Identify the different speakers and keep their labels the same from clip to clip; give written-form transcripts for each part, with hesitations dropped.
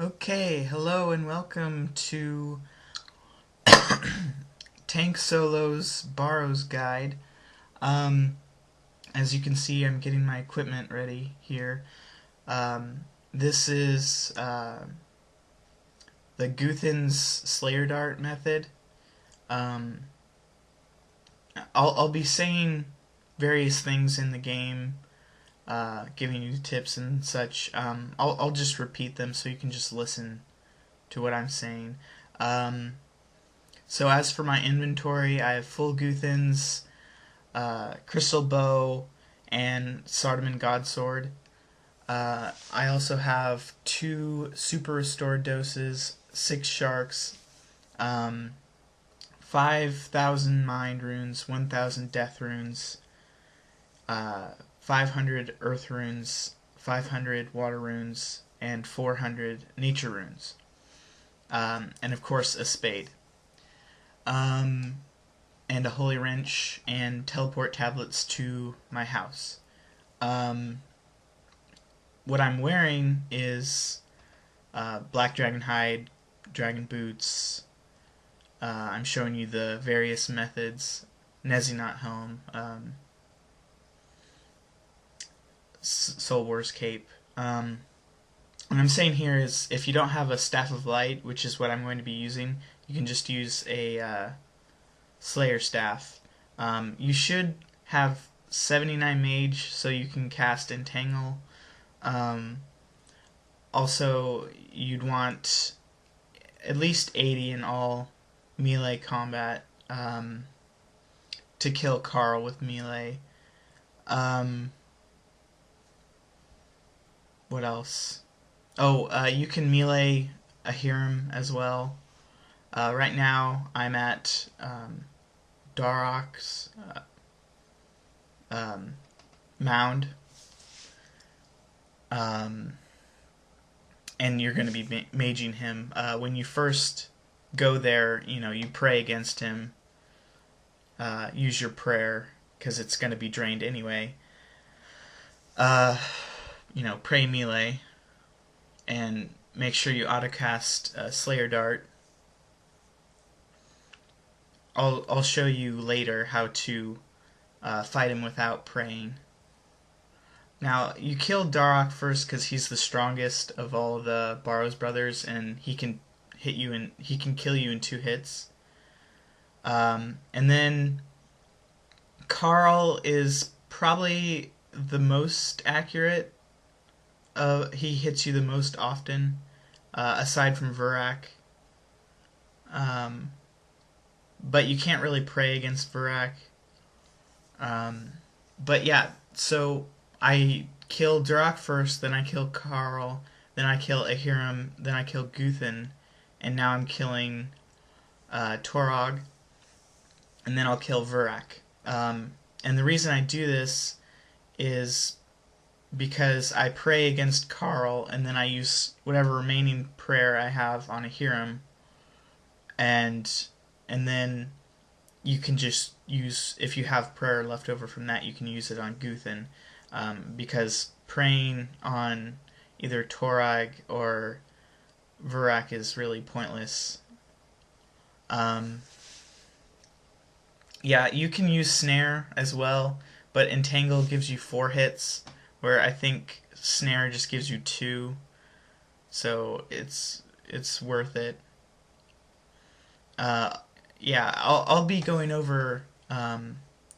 Speaker 1: Okay, hello and welcome to Tank Solo's Barrows Guide. Um, as you can see, I'm getting my equipment ready here. This is the Guthans Slayerdart method. Um, I'll be saying various things in the game, giving you tips and such. I'll just repeat them so you can just listen to what I'm saying. So as for my inventory, I have full Guthans, Crystal Bow, and Sardaman Godsword. I also have 2 Super Restored Doses, 6 Sharks, 5,000 Mind Runes, 1,000 Death Runes, 500 Earth Runes, 500 Water Runes, and 400 Nature Runes. And of course a Spade. And a Holy Wrench, and teleport tablets to my house. What I'm wearing is Black Dragon Hide, Dragon Boots. I'm showing you the various methods. Nezinot Helm, Soul Wars Cape. What I'm saying here is if you don't have a Staff of Light, which is what I'm going to be using, you can just use a Slayer Staff. You should have 79 Mage so you can cast Entangle. Also, you'd want at least 80 in all melee combat to kill Carl with melee. What else? Oh, you can melee a Hiram as well. Right now, I'm at Darok's mound, and you're going to be maging him. When you first go there, you pray against him. Use your prayer because it's going to be drained anyway. Pray melee, and make sure you autocast Slayerdart. I'll show you later how to fight him without praying. Now, you kill Darok first because he's the strongest of all the Barrows brothers, and he can kill you in 2 hits. And then Carl is probably the most accurate. He hits you the most often, aside from Vurak. But you can't really pray against Vurak. But yeah, so I kill Durak first, then I kill Carl, then I kill Ahiram, then I kill Guthan, and now I'm killing Torog, and then I'll kill Vurak. And the reason I do this is because I pray against Carl, and then I use whatever remaining prayer I have on Ahiram, and then you can just use, if you have prayer left over from that, you can use it on Guthan, because praying on either Torag or Vurak is really pointless. Yeah, you can use Snare as well, but Entangle gives you 4 hits, where I think Snare just gives you 2, so it's worth it. Yeah, I'll be going over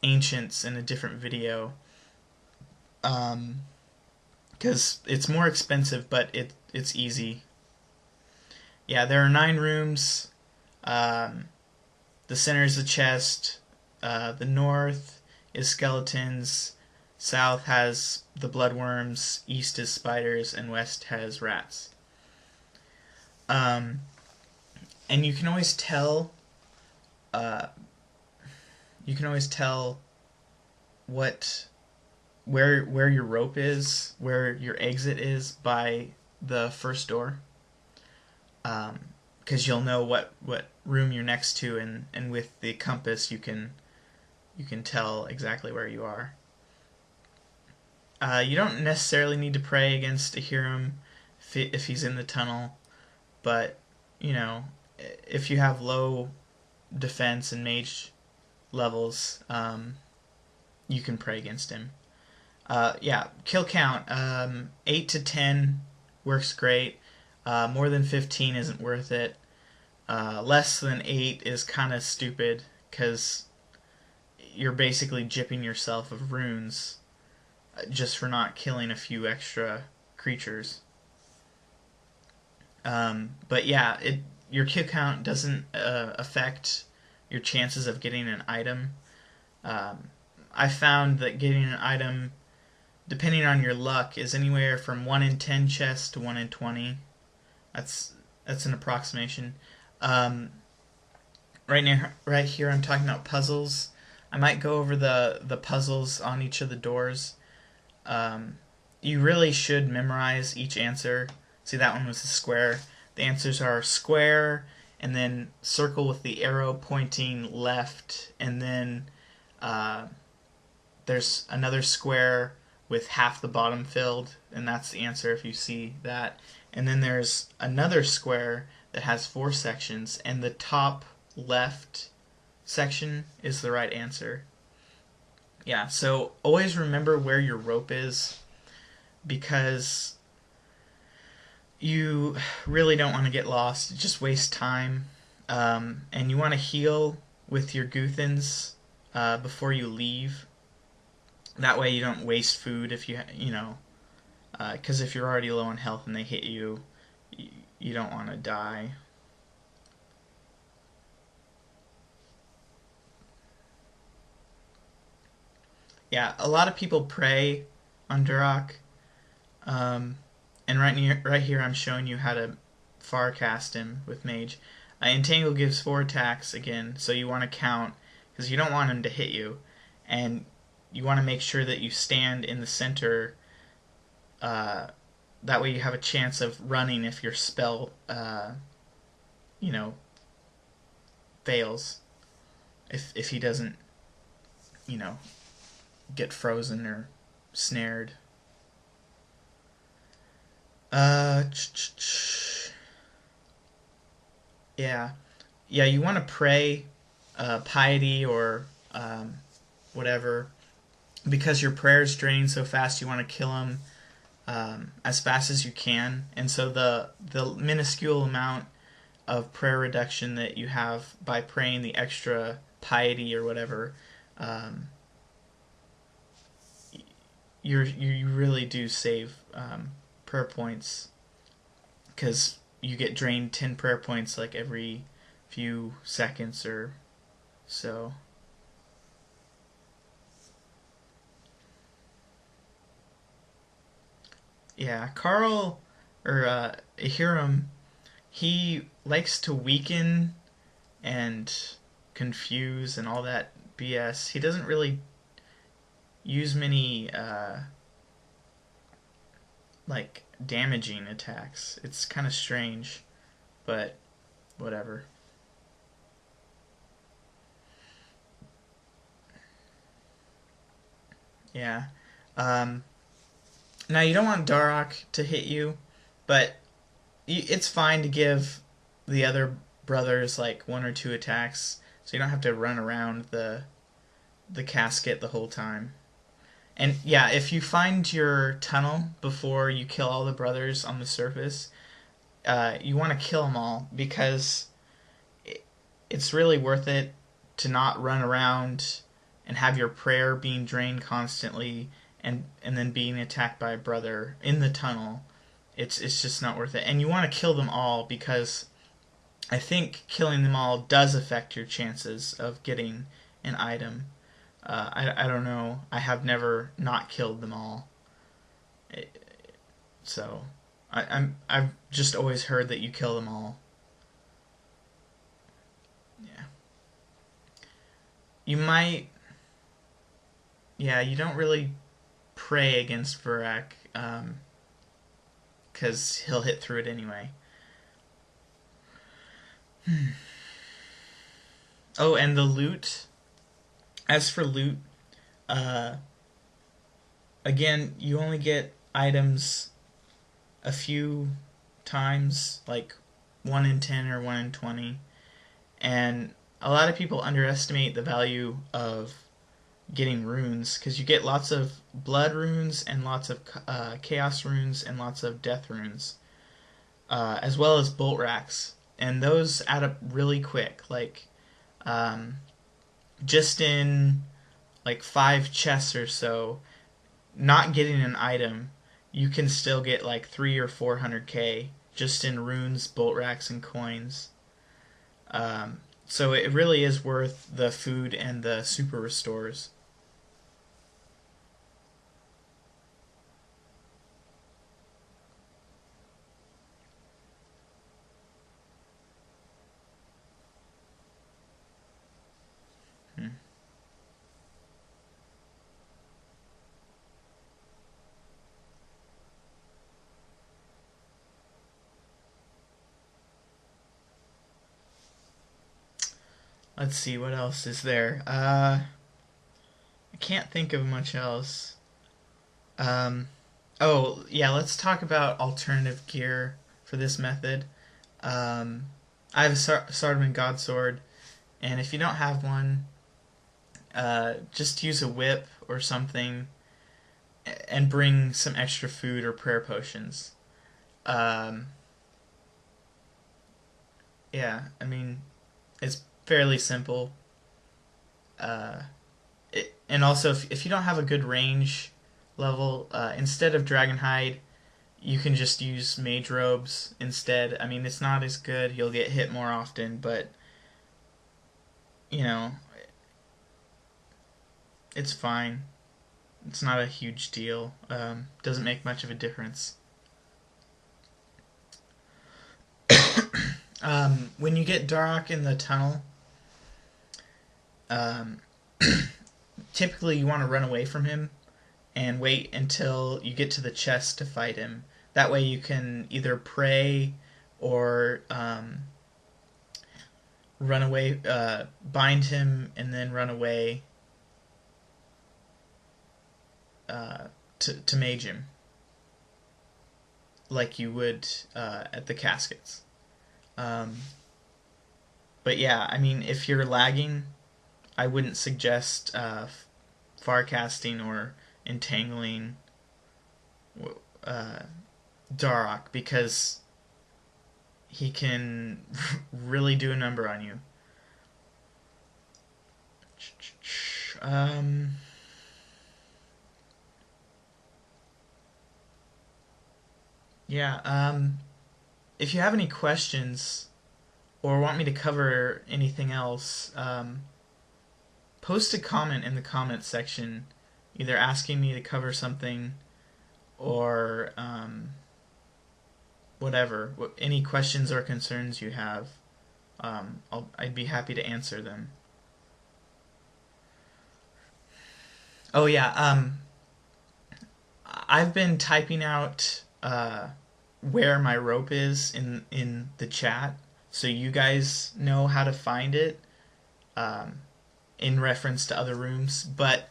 Speaker 1: Ancients in a different video, because it's more expensive, but it's easy. Yeah, there are 9 rooms. The center is the chest. The north is skeletons. South has the bloodworms. East is spiders, and west has rats. And you can always tell. Where your rope is, where your exit is by the first door, because you'll know what room you're next to, and with the compass you can tell exactly where you are. You don't necessarily need to pray against Ahiram if he's in the tunnel. but you know, if you have low defense and mage levels, you can pray against him. Yeah, kill count. 8 to 10 works great. More than 15 isn't worth it. Less than 8 is kind of stupid because you're basically gypping yourself of runes just for not killing a few extra creatures. But yeah, your kill count doesn't affect your chances of getting an item. I found that getting an item, depending on your luck, is anywhere from 1 in 10 chests to 1 in 20. That's an approximation. Right here, I'm talking about puzzles. I might go over the puzzles on each of the doors. You really should memorize each answer. See, that one was a square. The answers are square, and then circle with the arrow pointing left, and then there's another square with half the bottom filled, and that's the answer if you see that. And then there's another square that has 4 sections, and the top left section is the right answer. Yeah, so always remember where your rope is, because you really don't want to get lost. It just wastes time. And you want to heal with your Guthans before you leave. That way you don't waste food if because if you're already low on health and they hit you, you don't want to die. Yeah, a lot of people pray on Duroc, and right here I'm showing you how to far cast him with Mage. Entangle gives 4 attacks again, so you want to count because you don't want him to hit you, and you want to make sure that you stand in the center. That way you have a chance of running if your spell, fails. If he doesn't, get frozen or snared. Yeah, you want to pray piety or whatever, because your prayers drain so fast. You want to kill him as fast as you can, and so the minuscule amount of prayer reduction that you have by praying the extra piety or whatever, you really do save prayer points, because you get drained 10 prayer points like every few seconds or so. Yeah, Carl, or Ahiram, he likes to weaken and confuse and all that BS. He doesn't really use many damaging attacks. It's kind of strange, but whatever. Yeah. Now you don't want Darok to hit you, but it's fine to give the other brothers like 1 or 2 attacks, so you don't have to run around the casket the whole time. And yeah, if you find your tunnel before you kill all the brothers on the surface, you want to kill them all, because it's really worth it to not run around and have your prayer being drained constantly and then being attacked by a brother in the tunnel. It's just not worth it. And you want to kill them all, because I think killing them all does affect your chances of getting an item. I don't know. I have never not killed them all. So I've just always heard that you kill them all. Yeah. You might. Yeah, you don't really pray against Vurak, because he'll hit through it anyway. Oh, and the loot. As for loot, again, you only get items a few times, like 1 in 10 or 1 in 20. And a lot of people underestimate the value of getting runes, because you get lots of blood runes and lots of chaos runes and lots of death runes, as well as bolt racks, and those add up really quick. Like just in like 5 chests or so, not getting an item, you can still get like 3 or 400k just in runes, bolt racks, and coins. So it really is worth the food and the super restores. Hmm. Let's see, what else is there? I can't think of much else. Um, oh, yeah, let's talk about alternative gear for this method. Um, I have a Sardaman God Sword, and if you don't have one, just use a whip or something and bring some extra food or prayer potions. Um, yeah, I mean, it's fairly simple. Uh, and also, if you don't have a good range level, instead of Dragonhide, you can just use Mage Robes instead. I mean, it's not as good. You'll get hit more often, but, you know, it's fine. It's not a huge deal. Doesn't make much of a difference. When you get Darok in the tunnel, um, typically you want to run away from him and wait until you get to the chest to fight him. That way you can either pray or run away, bind him, and then run away to mage him, like you would at the caskets. But yeah, I mean, if you're lagging, I wouldn't suggest farcasting or entangling Darok, because he can really do a number on you. Yeah, if you have any questions or want me to cover anything else, post a comment in the comments section, either asking me to cover something or whatever. Any questions or concerns you have, I'd be happy to answer them. Oh yeah, I've been typing out where my rope is in the chat, so you guys know how to find it in reference to other rooms. But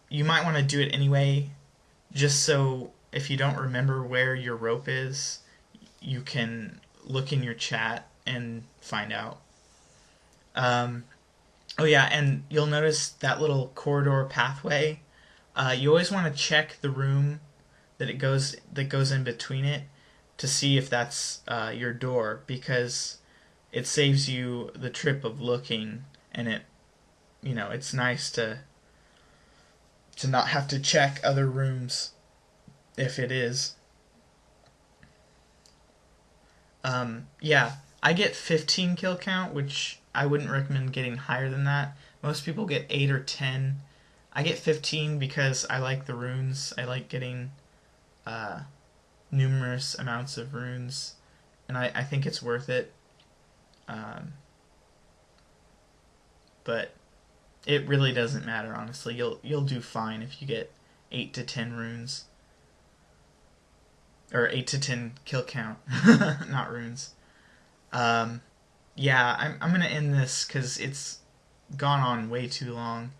Speaker 1: you might want to do it anyway, just so if you don't remember where your rope is, you can look in your chat and find out. Oh yeah, and you'll notice that little corridor pathway. You always want to check the room that goes in between it to see if that's your door, because it saves you the trip of looking, and it's nice to not have to check other rooms if it is. Yeah, I get 15 kill count, which I wouldn't recommend getting higher than that. Most people get 8 or 10. I get 15 because I like the runes. I like getting numerous amounts of runes, and I think it's worth it. But it really doesn't matter, honestly. You'll do fine if you get 8 to 10 runes. Or 8 to 10 kill count, not runes. Yeah, I'm gonna end this because it's gone on way too long.